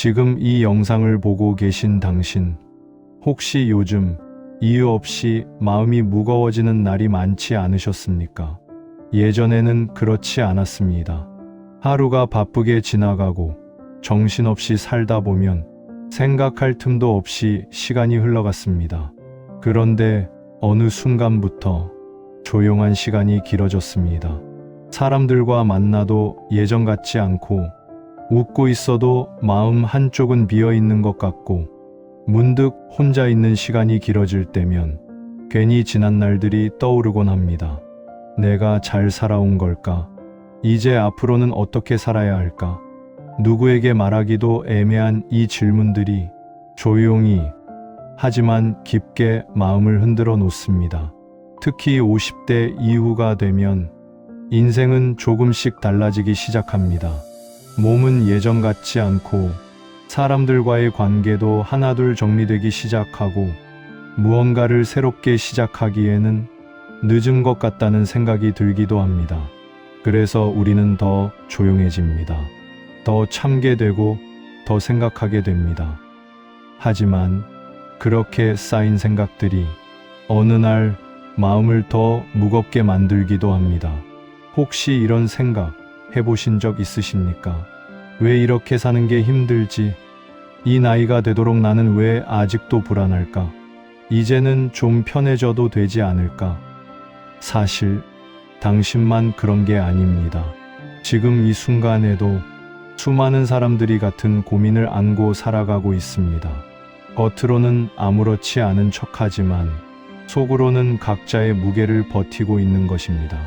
지금 이 영상을 보고 계신 당신, 혹시 요즘 이유 없이 마음이 무거워지는 날이 많지 않으셨습니까? 예전에는 그렇지 않았습니다. 하루가 바쁘게 지나가고 정신없이 살다 보면 생각할 틈도 없이 시간이 흘러갔습니다. 그런데 어느 순간부터 조용한 시간이 길어졌습니다. 사람들과 만나도 예전 같지 않고, 웃고 있어도 마음 한쪽은 비어 있는 것 같고, 문득 혼자 있는 시간이 길어질 때면 괜히 지난 날들이 떠오르곤 합니다. 내가 잘 살아온 걸까? 이제 앞으로는 어떻게 살아야 할까? 누구에게 말하기도 애매한 이 질문들이 조용히 하지만 깊게 마음을 흔들어 놓습니다. 특히 50대 이후가 되면 인생은 조금씩 달라지기 시작합니다. 몸은 예전 같지 않고, 사람들과의 관계도 하나둘 정리되기 시작하고, 무언가를 새롭게 시작하기에는 늦은 것 같다는 생각이 들기도 합니다. 그래서 우리는 더 조용해집니다. 더 참게 되고 더 생각하게 됩니다. 하지만 그렇게 쌓인 생각들이 어느 날 마음을 더 무겁게 만들기도 합니다. 혹시 이런 생각 해보신 적 있으십니까? 왜 이렇게 사는 게 힘들지? 이 나이가 되도록 나는 왜 아직도 불안할까? 이제는 좀 편해져도 되지 않을까? 사실 당신만 그런 게 아닙니다. 지금 이 순간에도 수많은 사람들이 같은 고민을 안고 살아가고 있습니다. 겉으로는 아무렇지 않은 척하지만 속으로는 각자의 무게를 버티고 있는 것입니다.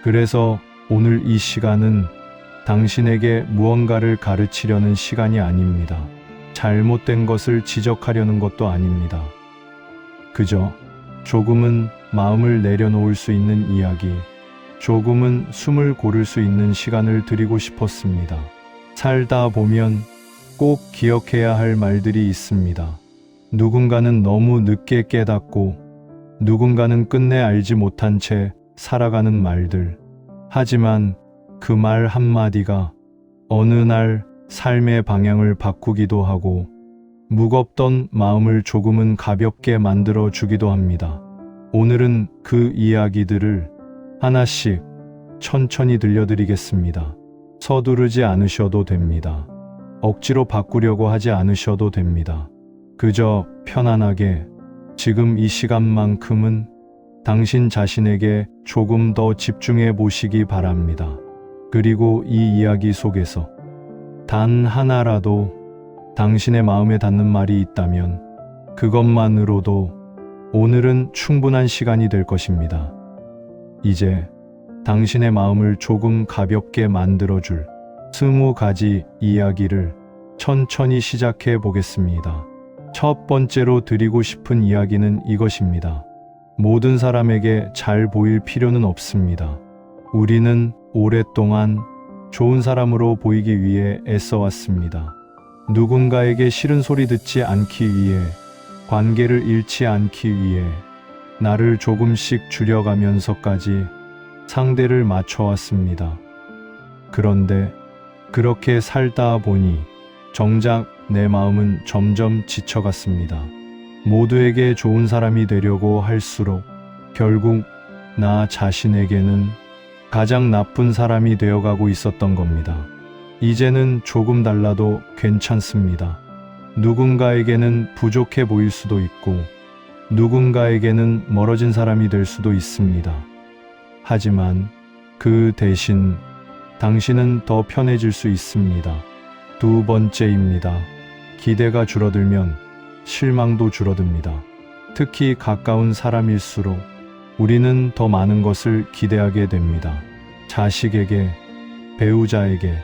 그래서 오늘 이 시간은 당신에게 무언가를 가르치려는 시간이 아닙니다. 잘못된 것을 지적하려는 것도 아닙니다. 그저 조금은 마음을 내려놓을 수 있는 이야기, 조금은 숨을 고를 수 있는 시간을 드리고 싶었습니다. 살다 보면 꼭 기억해야 할 말들이 있습니다. 누군가는 너무 늦게 깨닫고, 누군가는 끝내 알지 못한 채 살아가는 말들. 하지만 그 말 한마디가 어느 날 삶의 방향을 바꾸기도 하고, 무겁던 마음을 조금은 가볍게 만들어 주기도 합니다. 오늘은 그 이야기들을 하나씩 천천히 들려드리겠습니다. 서두르지 않으셔도 됩니다. 억지로 바꾸려고 하지 않으셔도 됩니다. 그저 편안하게 지금 이 시간만큼은 당신 자신에게 조금 더 집중해 보시기 바랍니다. 그리고 이 이야기 속에서 단 하나라도 당신의 마음에 닿는 말이 있다면 그것만으로도 오늘은 충분한 시간이 될 것입니다. 이제 당신의 마음을 조금 가볍게 만들어줄 20가지 이야기를 천천히 시작해 보겠습니다. 첫 번째로 드리고 싶은 이야기는 이것입니다. 모든 사람에게 잘 보일 필요는 없습니다. 우리는 오랫동안 좋은 사람으로 보이기 위해 애써왔습니다. 누군가에게 싫은 소리 듣지 않기 위해, 관계를 잃지 않기 위해, 나를 조금씩 줄여가면서까지 상대를 맞춰왔습니다. 그런데 그렇게 살다 보니 정작 내 마음은 점점 지쳐갔습니다. 모두에게 좋은 사람이 되려고 할수록 결국 나 자신에게는 가장 나쁜 사람이 되어가고 있었던 겁니다. 이제는 조금 달라도 괜찮습니다. 누군가에게는 부족해 보일 수도 있고, 누군가에게는 멀어진 사람이 될 수도 있습니다. 하지만 그 대신 당신은 더 편해질 수 있습니다. 두 번째입니다. 기대가 줄어들면 실망도 줄어듭니다. 특히 가까운 사람일수록 우리는 더 많은 것을 기대하게 됩니다. 자식에게, 배우자에게,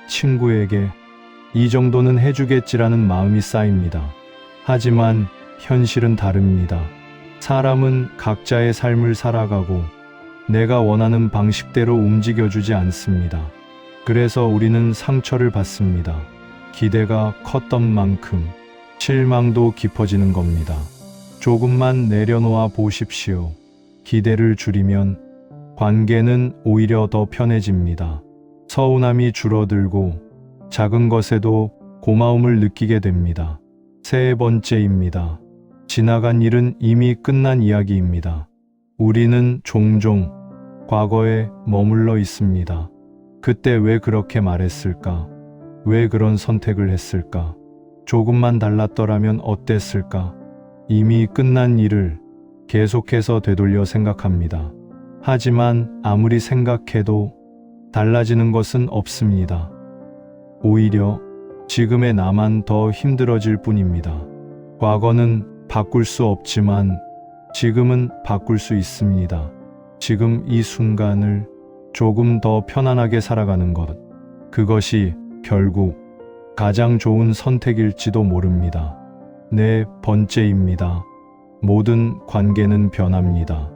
친구에게 이 정도는 해주겠지라는 마음이 쌓입니다. 하지만 현실은 다릅니다. 사람은 각자의 삶을 살아가고 내가 원하는 방식대로 움직여주지 않습니다. 그래서 우리는 상처를 받습니다. 기대가 컸던 만큼 실망도 깊어지는 겁니다. 조금만 내려놓아 보십시오. 기대를 줄이면 관계는 오히려 더 편해집니다. 서운함이 줄어들고 작은 것에도 고마움을 느끼게 됩니다. 세 번째입니다. 지나간 일은 이미 끝난 이야기입니다. 우리는 종종 과거에 머물러 있습니다. 그때 왜 그렇게 말했을까? 왜 그런 선택을 했을까? 조금만 달랐더라면 어땠을까? 이미 끝난 일을 계속해서 되돌려 생각합니다. 하지만 아무리 생각해도 달라지는 것은 없습니다. 오히려 지금의 나만 더 힘들어질 뿐입니다. 과거는 바꿀 수 없지만 지금은 바꿀 수 있습니다. 지금 이 순간을 조금 더 편안하게 살아가는 것, 그것이 결국 가장 좋은 선택일지도 모릅니다. 네 번째입니다. 모든 관계는 변합니다.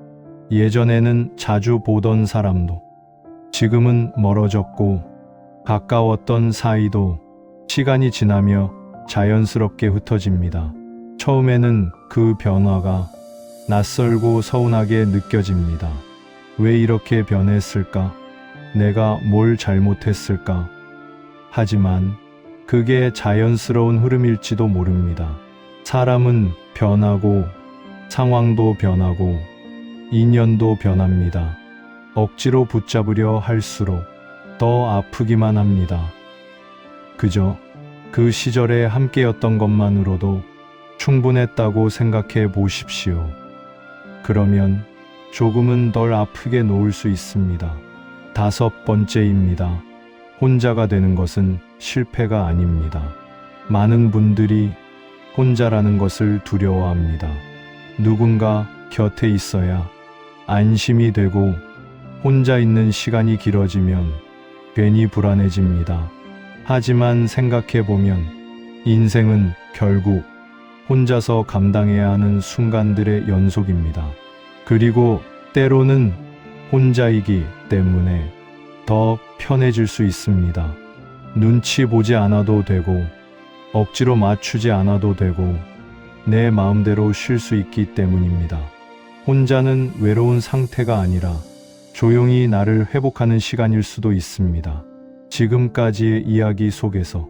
예전에는 자주 보던 사람도 지금은 멀어졌고, 가까웠던 사이도 시간이 지나며 자연스럽게 흩어집니다. 처음에는 그 변화가 낯설고 서운하게 느껴집니다. 왜 이렇게 변했을까? 내가 뭘 잘못했을까? 하지만 그게 자연스러운 흐름일지도 모릅니다. 사람은 변하고 상황도 변하고 인연도 변합니다. 억지로 붙잡으려 할수록 더 아프기만 합니다. 그저 그 시절에 함께였던 것만으로도 충분했다고 생각해 보십시오. 그러면 조금은 덜 아프게 놓을 수 있습니다. 다섯 번째입니다. 혼자가 되는 것은 실패가 아닙니다. 많은 분들이 혼자라는 것을 두려워합니다. 누군가 곁에 있어야 안심이 되고, 혼자 있는 시간이 길어지면 괜히 불안해집니다. 하지만 생각해보면 인생은 결국 혼자서 감당해야 하는 순간들의 연속입니다. 그리고 때로는 혼자이기 때문에 더 편해질 수 있습니다. 눈치 보지 않아도 되고, 억지로 맞추지 않아도 되고, 내 마음대로 쉴 수 있기 때문입니다. 혼자는 외로운 상태가 아니라 조용히 나를 회복하는 시간일 수도 있습니다. 지금까지의 이야기 속에서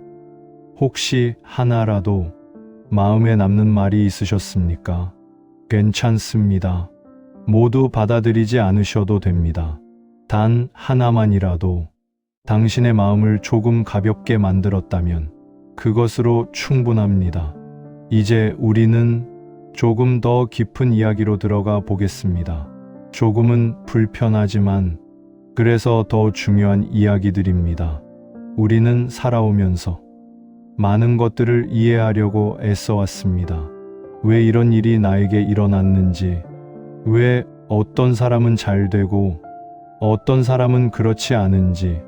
혹시 하나라도 마음에 남는 말이 있으셨습니까? 괜찮습니다. 모두 받아들이지 않으셔도 됩니다. 단 하나만이라도 당신의 마음을 조금 가볍게 만들었다면 그것으로 충분합니다. 이제 우리는 조금 더 깊은 이야기로 들어가 보겠습니다. 조금은 불편하지만 그래서 더 중요한 이야기들입니다. 우리는 살아오면서 많은 것들을 이해하려고 애써왔습니다. 왜 이런 일이 나에게 일어났는지, 왜 어떤 사람은 잘 되고 어떤 사람은 그렇지 않은지.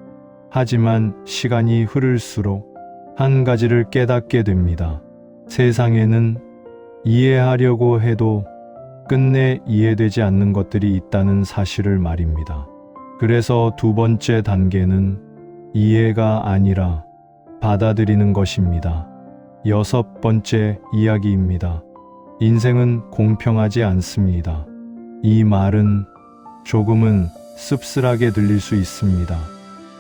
하지만 시간이 흐를수록 한 가지를 깨닫게 됩니다. 세상에는 이해하려고 해도 끝내 이해되지 않는 것들이 있다는 사실을 말입니다. 그래서 두 번째 단계는 이해가 아니라 받아들이는 것입니다. 여섯 번째 이야기입니다. 인생은 공평하지 않습니다. 이 말은 조금은 씁쓸하게 들릴 수 있습니다.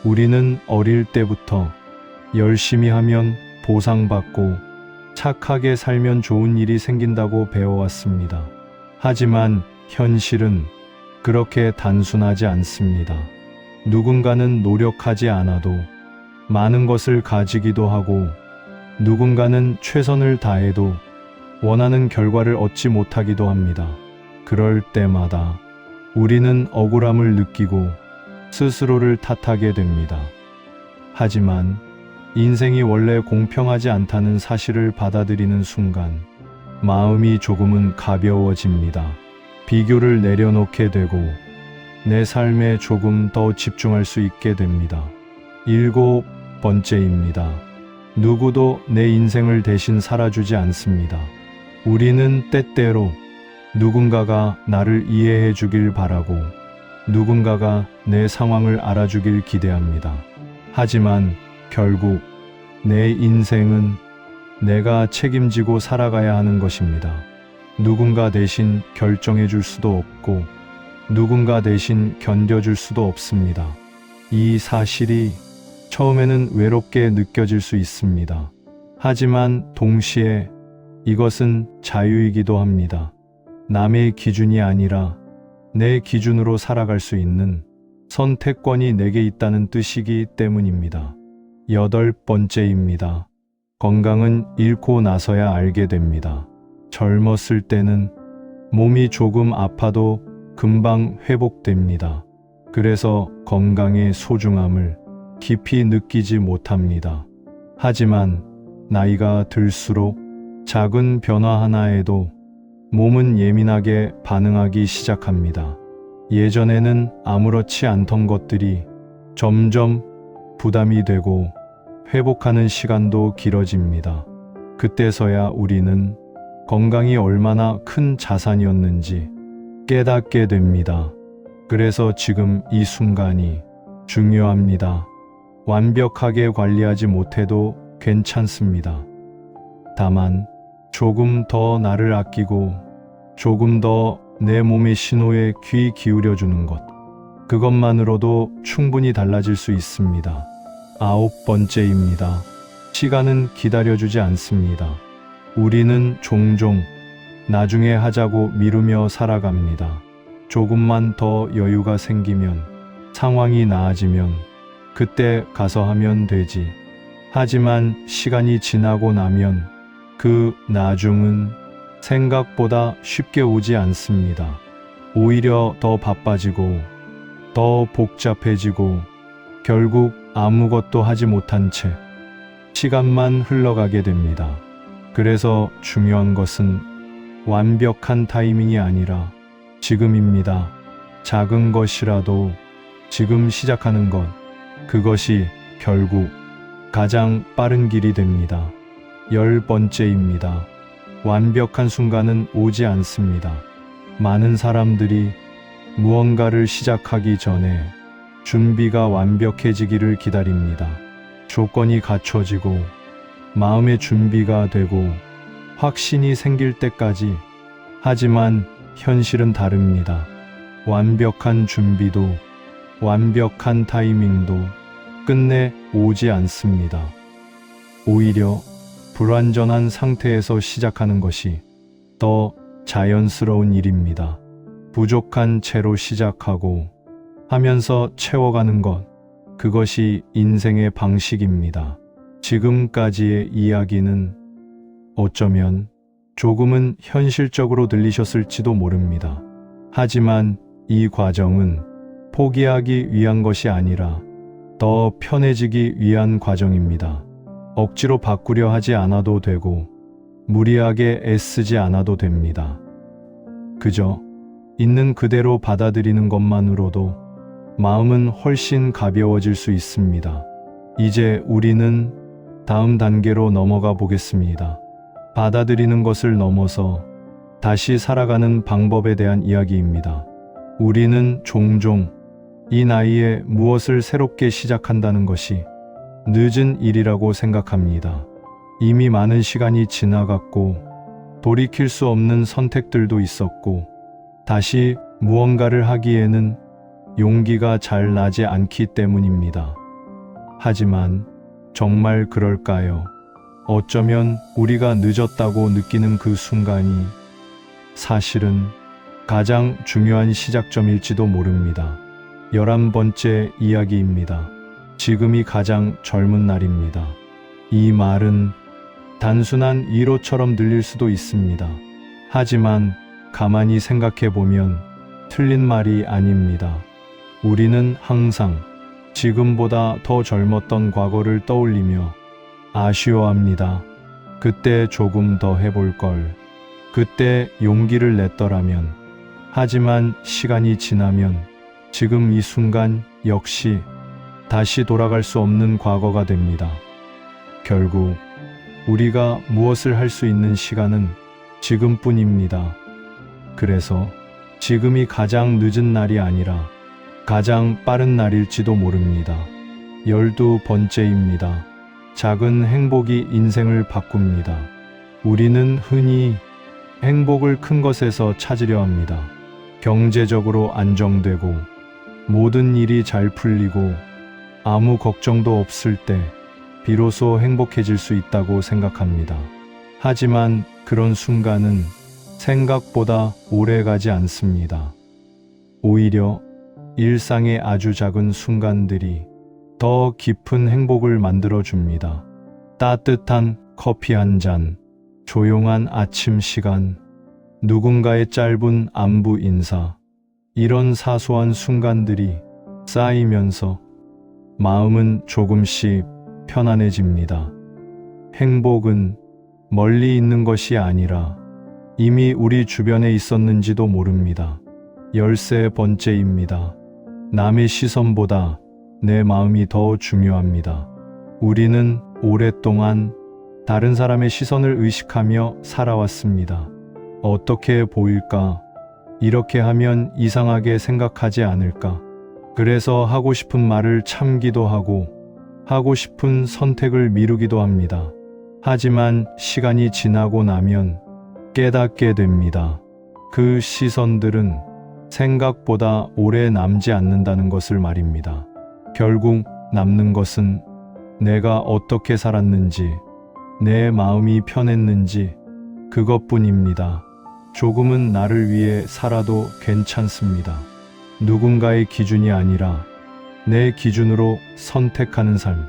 우리는 어릴 때부터 열심히 하면 보상받고 착하게 살면 좋은 일이 생긴다고 배워왔습니다. 하지만 현실은 그렇게 단순하지 않습니다. 누군가는 노력하지 않아도 많은 것을 가지기도 하고, 누군가는 최선을 다해도 원하는 결과를 얻지 못하기도 합니다. 그럴 때마다 우리는 억울함을 느끼고 스스로를 탓하게 됩니다. 하지만 인생이 원래 공평하지 않다는 사실을 받아들이는 순간 마음이 조금은 가벼워집니다. 비교를 내려놓게 되고 내 삶에 조금 더 집중할 수 있게 됩니다. 일곱 번째입니다. 누구도 내 인생을 대신 살아주지 않습니다. 우리는 때때로 누군가가 나를 이해해 주길 바라고, 누군가가 내 상황을 알아주길 기대합니다. 하지만 결국 내 인생은 내가 책임지고 살아가야 하는 것입니다. 누군가 대신 결정해 줄 수도 없고, 누군가 대신 견뎌줄 수도 없습니다. 이 사실이 처음에는 외롭게 느껴질 수 있습니다. 하지만 동시에 이것은 자유이기도 합니다. 남의 기준이 아니라 내 기준으로 살아갈 수 있는 선택권이 내게 있다는 뜻이기 때문입니다. 8번째입니다. 건강은 잃고 나서야 알게 됩니다. 젊었을 때는 몸이 조금 아파도 금방 회복됩니다. 그래서 건강의 소중함을 깊이 느끼지 못합니다. 하지만 나이가 들수록 작은 변화 하나에도 몸은 예민하게 반응하기 시작합니다. 예전에는 아무렇지 않던 것들이 점점 부담이 되고 회복하는 시간도 길어집니다. 그때서야 우리는 건강이 얼마나 큰 자산이었는지 깨닫게 됩니다. 그래서 지금 이 순간이 중요합니다. 완벽하게 관리하지 못해도 괜찮습니다. 다만 조금 더 나를 아끼고 조금 더 내 몸의 신호에 귀 기울여주는 것, 그것만으로도 충분히 달라질 수 있습니다. 9번째입니다. 시간은 기다려주지 않습니다. 우리는 종종 나중에 하자고 미루며 살아갑니다. 조금만 더 여유가 생기면, 상황이 나아지면 그때 가서 하면 되지. 하지만 시간이 지나고 나면 그 나중은 생각보다 쉽게 오지 않습니다. 오히려 더 바빠지고 더 복잡해지고 결국 아무것도 하지 못한 채 시간만 흘러가게 됩니다. 그래서 중요한 것은 완벽한 타이밍이 아니라 지금입니다. 작은 것이라도 지금 시작하는 것, 그것이 결국 가장 빠른 길이 됩니다. 10번째입니다. 완벽한 순간은 오지 않습니다. 많은 사람들이 무언가를 시작하기 전에 준비가 완벽해지기를 기다립니다. 조건이 갖춰지고 마음의 준비가 되고 확신이 생길 때까지. 하지만 현실은 다릅니다. 완벽한 준비도 완벽한 타이밍도 끝내 오지 않습니다. 오히려 불완전한 상태에서 시작하는 것이 더 자연스러운 일입니다. 부족한 채로 시작하고 하면서 채워가는 것, 그것이 인생의 방식입니다. 지금까지의 이야기는 어쩌면 조금은 현실적으로 들리셨을지도 모릅니다. 하지만 이 과정은 포기하기 위한 것이 아니라 더 편해지기 위한 과정입니다. 억지로 바꾸려 하지 않아도 되고 무리하게 애쓰지 않아도 됩니다. 그저 있는 그대로 받아들이는 것만으로도 마음은 훨씬 가벼워질 수 있습니다. 이제 우리는 다음 단계로 넘어가 보겠습니다. 받아들이는 것을 넘어서 다시 살아가는 방법에 대한 이야기입니다. 우리는 종종 이 나이에 무엇을 새롭게 시작한다는 것이 늦은 일이라고 생각합니다. 이미 많은 시간이 지나갔고 돌이킬 수 없는 선택들도 있었고 다시 무언가를 하기에는 용기가 잘 나지 않기 때문입니다. 하지만 정말 그럴까요? 어쩌면 우리가 늦었다고 느끼는 그 순간이 사실은 가장 중요한 시작점일지도 모릅니다. 11번째 이야기입니다. 지금이 가장 젊은 날입니다. 이 말은 단순한 위로처럼 들릴 수도 있습니다. 하지만 가만히 생각해 보면 틀린 말이 아닙니다. 우리는 항상 지금보다 더 젊었던 과거를 떠올리며 아쉬워합니다. 그때 조금 더 해볼 걸. 그때 용기를 냈더라면. 하지만 시간이 지나면 지금 이 순간 역시 다시 돌아갈 수 없는 과거가 됩니다. 결국 우리가 무엇을 할 수 있는 시간은 지금뿐입니다. 그래서 지금이 가장 늦은 날이 아니라 가장 빠른 날일지도 모릅니다. 12번째입니다. 작은 행복이 인생을 바꿉니다. 우리는 흔히 행복을 큰 것에서 찾으려 합니다. 경제적으로 안정되고 모든 일이 잘 풀리고 아무 걱정도 없을 때, 비로소 행복해질 수 있다고 생각합니다. 하지만 그런 순간은 생각보다 오래 가지 않습니다. 오히려 일상의 아주 작은 순간들이 더 깊은 행복을 만들어 줍니다. 따뜻한 커피 한 잔, 조용한 아침 시간, 누군가의 짧은 안부 인사, 이런 사소한 순간들이 쌓이면서 마음은 조금씩 편안해집니다. 행복은 멀리 있는 것이 아니라 이미 우리 주변에 있었는지도 모릅니다. 13번째입니다. 남의 시선보다 내 마음이 더 중요합니다. 우리는 오랫동안 다른 사람의 시선을 의식하며 살아왔습니다. 어떻게 보일까? 이렇게 하면 이상하게 생각하지 않을까? 그래서 하고 싶은 말을 참기도 하고 하고 싶은 선택을 미루기도 합니다. 하지만 시간이 지나고 나면 깨닫게 됩니다. 그 시선들은 생각보다 오래 남지 않는다는 것을 말입니다. 결국 남는 것은 내가 어떻게 살았는지, 내 마음이 편했는지 그것뿐입니다. 조금은 나를 위해 살아도 괜찮습니다. 누군가의 기준이 아니라 내 기준으로 선택하는 삶.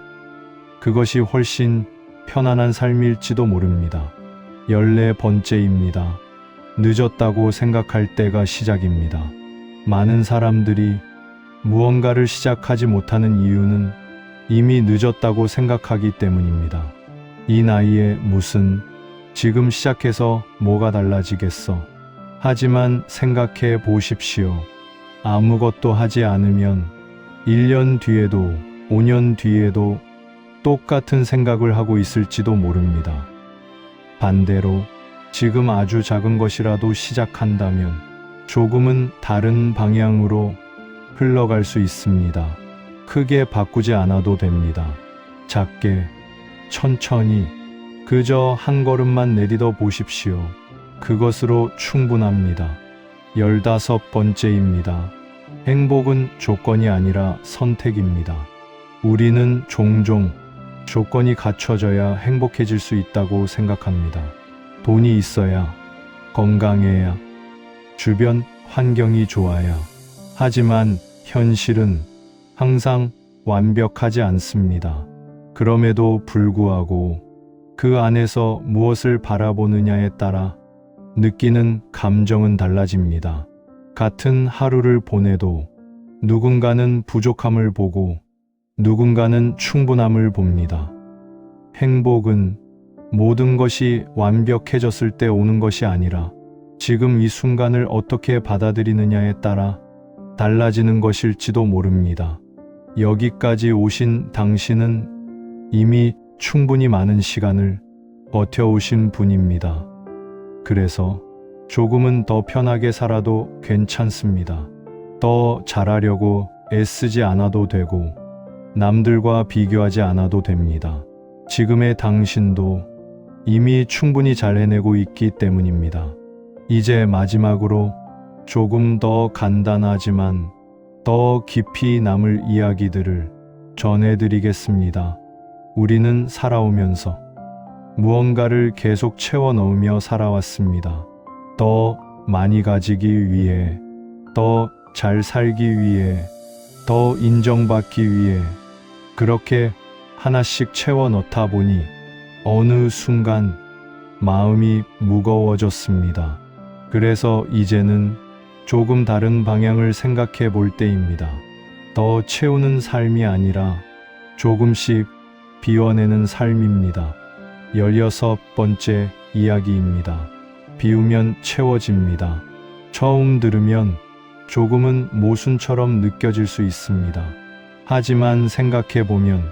그것이 훨씬 편안한 삶일지도 모릅니다. 14번째입니다. 늦었다고 생각할 때가 시작입니다. 많은 사람들이 무언가를 시작하지 못하는 이유는 이미 늦었다고 생각하기 때문입니다. 이 나이에 무슨, 지금 시작해서 뭐가 달라지겠어? 하지만 생각해 보십시오. 아무것도 하지 않으면 1년 뒤에도 5년 뒤에도 똑같은 생각을 하고 있을지도 모릅니다. 반대로 지금 아주 작은 것이라도 시작한다면 조금은 다른 방향으로 흘러갈 수 있습니다. 크게 바꾸지 않아도 됩니다. 작게, 천천히, 그저 한 걸음만 내딛어 보십시오. 그것으로 충분합니다. 15번째입니다. 행복은 조건이 아니라 선택입니다. 우리는 종종 조건이 갖춰져야 행복해질 수 있다고 생각합니다. 돈이 있어야, 건강해야, 주변 환경이 좋아야. 하지만 현실은 항상 완벽하지 않습니다. 그럼에도 불구하고 그 안에서 무엇을 바라보느냐에 따라 느끼는 감정은 달라집니다. 같은 하루를 보내도 누군가는 부족함을 보고 누군가는 충분함을 봅니다. 행복은 모든 것이 완벽해졌을 때 오는 것이 아니라 지금 이 순간을 어떻게 받아들이느냐에 따라 달라지는 것일지도 모릅니다. 여기까지 오신 당신은 이미 충분히 많은 시간을 버텨오신 분입니다. 그래서 조금은 더 편하게 살아도 괜찮습니다. 더 잘하려고 애쓰지 않아도 되고 남들과 비교하지 않아도 됩니다. 지금의 당신도 이미 충분히 잘 해내고 있기 때문입니다. 이제 마지막으로 조금 더 간단하지만 더 깊이 남을 이야기들을 전해드리겠습니다. 우리는 살아오면서 무언가를 계속 채워 넣으며 살아왔습니다. 더 많이 가지기 위해, 더 잘 살기 위해, 더 인정받기 위해 그렇게 하나씩 채워 넣다 보니 어느 순간 마음이 무거워졌습니다. 그래서 이제는 조금 다른 방향을 생각해 볼 때입니다. 더 채우는 삶이 아니라 조금씩 비워내는 삶입니다. 16번째 이야기입니다. 비우면 채워집니다. 처음 들으면 조금은 모순처럼 느껴질 수 있습니다. 하지만 생각해 보면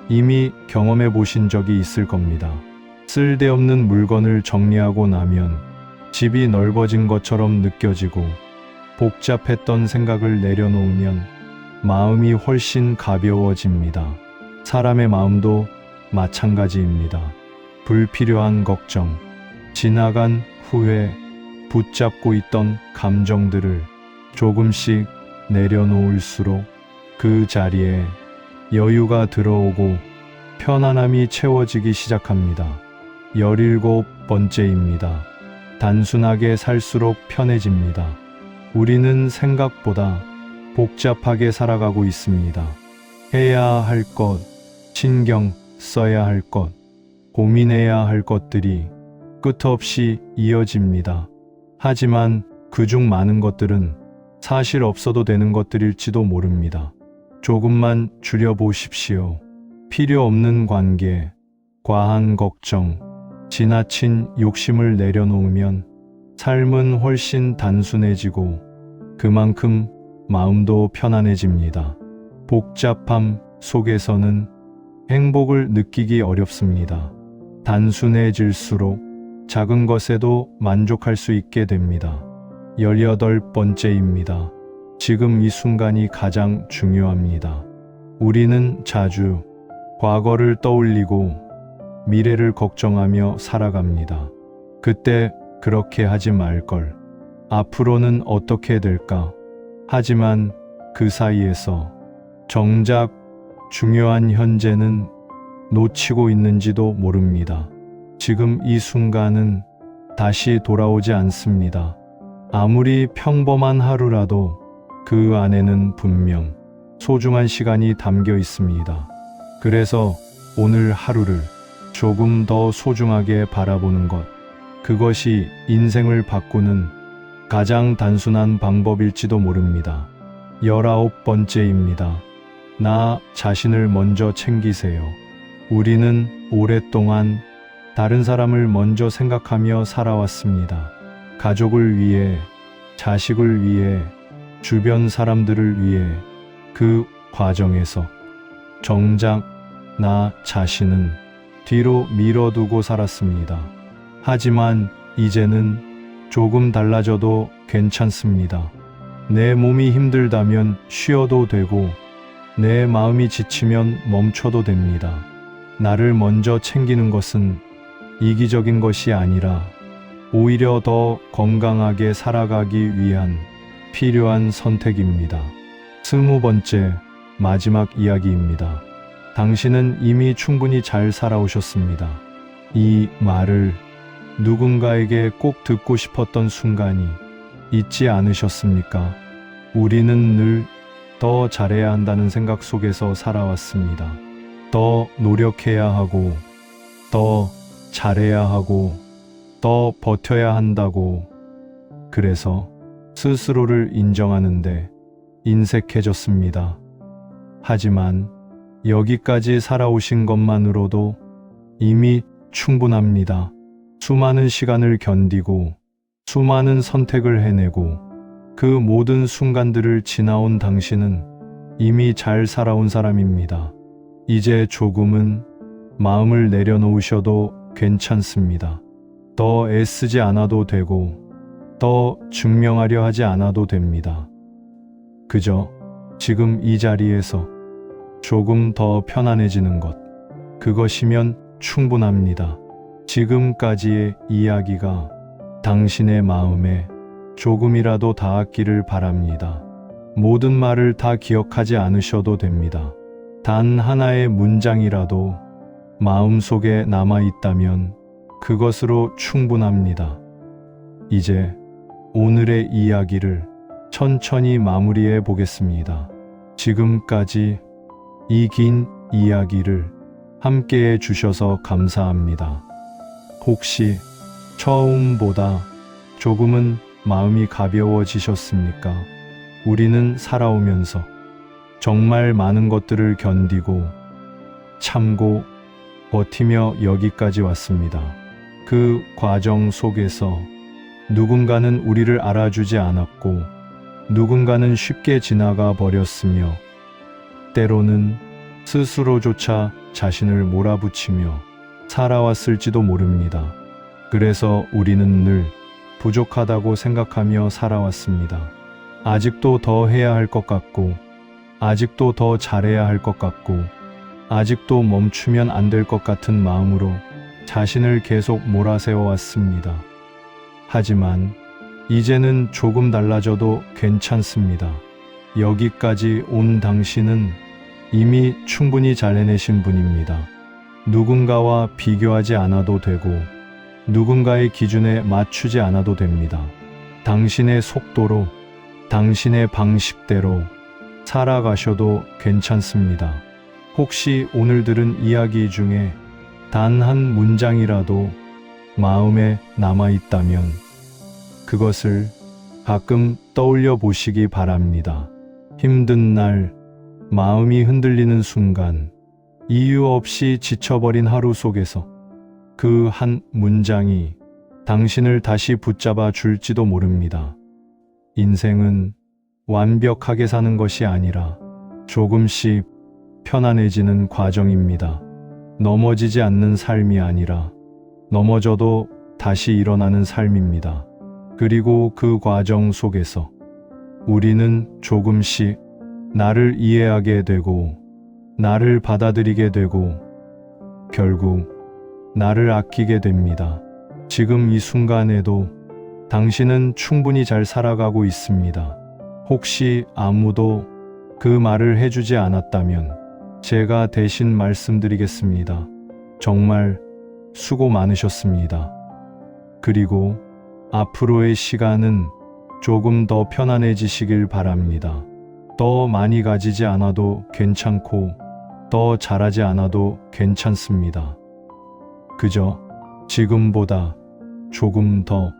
이미 경험해 보신 적이 있을 겁니다. 쓸데없는 물건을 정리하고 나면 집이 넓어진 것처럼 느껴지고 복잡했던 생각을 내려놓으면 마음이 훨씬 가벼워집니다. 사람의 마음도 마찬가지입니다. 불필요한 걱정, 지나간 후회, 붙잡고 있던 감정들을 조금씩 내려놓을수록 그 자리에 여유가 들어오고 편안함이 채워지기 시작합니다. 17번째입니다. 단순하게 살수록 편해집니다. 우리는 생각보다 복잡하게 살아가고 있습니다. 해야 할 것, 신경 써야 할 것, 고민해야 할 것들이 끝없이 이어집니다. 하지만 그중 많은 것들은 사실 없어도 되는 것들일지도 모릅니다. 조금만 줄여보십시오. 필요 없는 관계, 과한 걱정, 지나친 욕심을 내려놓으면 삶은 훨씬 단순해지고 그만큼 마음도 편안해집니다. 복잡함 속에서는 행복을 느끼기 어렵습니다. 단순해질수록 작은 것에도 만족할 수 있게 됩니다. 18번째입니다. 지금 이 순간이 가장 중요합니다. 우리는 자주 과거를 떠올리고 미래를 걱정하며 살아갑니다. 그때 그렇게 하지 말걸. 앞으로는 어떻게 될까? 하지만 그 사이에서 정작 중요한 현재는 놓치고 있는지도 모릅니다. 지금 이 순간은 다시 돌아오지 않습니다. 아무리 평범한 하루라도 그 안에는 분명 소중한 시간이 담겨 있습니다. 그래서 오늘 하루를 조금 더 소중하게 바라보는 것, 그것이 인생을 바꾸는 가장 단순한 방법일지도 모릅니다. 19번째입니다. 나 자신을 먼저 챙기세요. 우리는 오랫동안 다른 사람을 먼저 생각하며 살아왔습니다. 가족을 위해, 자식을 위해, 주변 사람들을 위해. 그 과정에서 정작 나 자신은 뒤로 밀어두고 살았습니다. 하지만 이제는 조금 달라져도 괜찮습니다. 내 몸이 힘들다면 쉬어도 되고 내 마음이 지치면 멈춰도 됩니다. 나를 먼저 챙기는 것은 이기적인 것이 아니라 오히려 더 건강하게 살아가기 위한 필요한 선택입니다. 20번째 마지막 이야기입니다. 당신은 이미 충분히 잘 살아오셨습니다. 이 말을 누군가에게 꼭 듣고 싶었던 순간이 있지 않으셨습니까? 우리는 늘 더 잘해야 한다는 생각 속에서 살아왔습니다. 더 노력해야 하고, 더 잘해야 하고, 더 버텨야 한다고. 그래서 스스로를 인정하는데 인색해졌습니다. 하지만 여기까지 살아오신 것만으로도 이미 충분합니다. 수많은 시간을 견디고 수많은 선택을 해내고 그 모든 순간들을 지나온 당신은 이미 잘 살아온 사람입니다. 이제 조금은 마음을 내려놓으셔도 괜찮습니다. 더 애쓰지 않아도 되고 더 증명하려 하지 않아도 됩니다. 그저 지금 이 자리에서 조금 더 편안해지는 것, 그것이면 충분합니다. 지금까지의 이야기가 당신의 마음에 조금이라도 닿았기를 바랍니다. 모든 말을 다 기억하지 않으셔도 됩니다. 단 하나의 문장이라도 마음속에 남아있다면 그것으로 충분합니다. 이제 오늘의 이야기를 천천히 마무리해 보겠습니다. 지금까지 이 긴 이야기를 함께해 주셔서 감사합니다. 혹시 처음보다 조금은 마음이 가벼워지셨습니까? 우리는 살아오면서 정말 많은 것들을 견디고 참고 버티며 여기까지 왔습니다. 그 과정 속에서 누군가는 우리를 알아주지 않았고 누군가는 쉽게 지나가 버렸으며 때로는 스스로조차 자신을 몰아붙이며 살아왔을지도 모릅니다. 그래서 우리는 늘 부족하다고 생각하며 살아왔습니다. 아직도 더 해야 할 것 같고, 아직도 더 잘해야 할 것 같고, 아직도 멈추면 안 될 것 같은 마음으로 자신을 계속 몰아세워 왔습니다. 하지만 이제는 조금 달라져도 괜찮습니다. 여기까지 온 당신은 이미 충분히 잘 해내신 분입니다. 누군가와 비교하지 않아도 되고 누군가의 기준에 맞추지 않아도 됩니다. 당신의 속도로, 당신의 방식대로 살아가셔도 괜찮습니다. 혹시 오늘 들은 이야기 중에 단 한 문장이라도 마음에 남아 있다면 그것을 가끔 떠올려 보시기 바랍니다. 힘든 날, 마음이 흔들리는 순간, 이유 없이 지쳐버린 하루 속에서 그 한 문장이 당신을 다시 붙잡아 줄지도 모릅니다. 인생은 완벽하게 사는 것이 아니라 조금씩 편안해지는 과정입니다. 넘어지지 않는 삶이 아니라 넘어져도 다시 일어나는 삶입니다. 그리고 그 과정 속에서 우리는 조금씩 나를 이해하게 되고 나를 받아들이게 되고 결국 나를 아끼게 됩니다. 지금 이 순간에도 당신은 충분히 잘 살아가고 있습니다. 혹시 아무도 그 말을 해주지 않았다면 제가 대신 말씀드리겠습니다. 정말 수고 많으셨습니다. 그리고 앞으로의 시간은 조금 더 편안해지시길 바랍니다. 더 많이 가지지 않아도 괜찮고 더 잘하지 않아도 괜찮습니다. 그저 지금보다 조금 더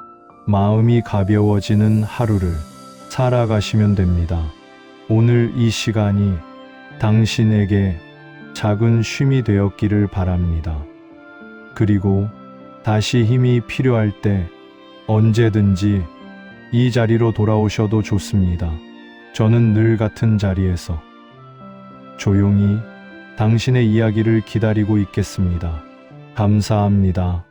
마음이 가벼워지는 하루를 살아가시면 됩니다. 오늘 이 시간이 당신에게 작은 쉼이 되었기를 바랍니다. 그리고 다시 힘이 필요할 때 언제든지 이 자리로 돌아오셔도 좋습니다. 저는 늘 같은 자리에서 조용히 당신의 이야기를 기다리고 있겠습니다. 감사합니다.